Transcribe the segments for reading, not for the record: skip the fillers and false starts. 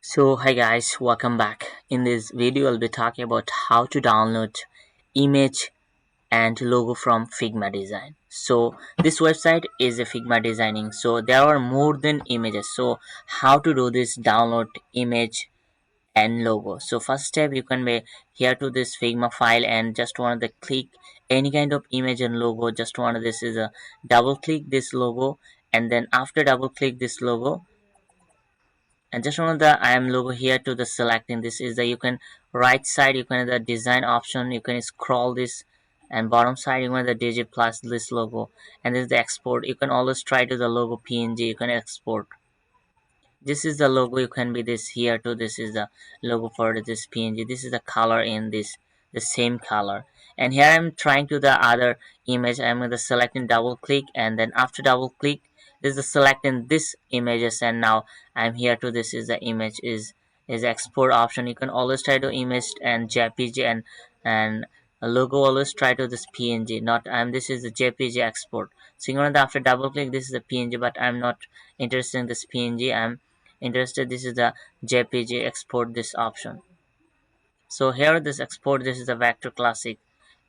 So hi guys, welcome back. In this video I'll be talking about how to download image and logo from Figma design. So this website is a Figma designing, so there are more than images. So how to do this download image and logo? So first step, you can be here to this Figma file and just want to click any kind of image and logo. Just want this is a double click this logo, and then after double click this logo, and just remember the I am logo here to the selecting. This is the you can right side, you can the design option, you can scroll this, and bottom side you can the digit plus this logo, and this is the export. You can always try to the logo PNG, you can export. This is the logo, you can be this here too. This is the logo for this PNG. This is the color in this, the same color. And here I'm trying to the other image. I'm going to select and double click, and then after double click, this is the selecting this images, and now I'm here to this is the image is export option. You can always try to image and JPG and a logo, always try to this PNG. Not this is the JPG export. So you know that after double click, this is the PNG, but I'm not interested in this PNG. I'm interested this is the JPG export this option. So here this export, this is the vector classic,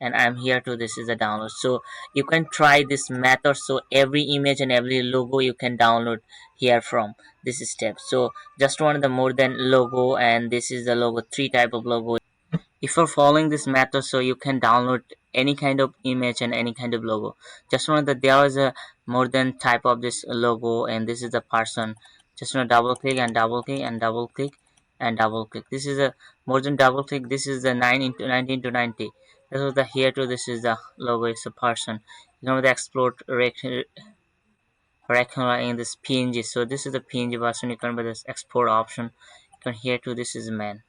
and I'm here to this is the download. So you can try this method, so every image and every logo you can download here from this step. So just one of the more than logo, and this is the logo, three type of logo. If you're following this method, so you can download any kind of image and any kind of logo. Just know that there is a more than type of this logo, and this is the person. Just double click and double click and double click and double click. This is a more than double click. This is the 9 into 19 to 90. This is the here to this is the logo. It's a person. You know the export rectangular in this PNG. So this is the PNG version. You can by this export option. You can here to this is man.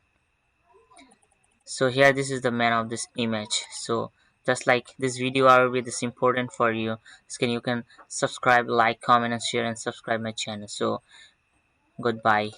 So here this is the man of this image. So just like this video will be this important for you, you can subscribe, like, comment and share, and subscribe my channel. So goodbye.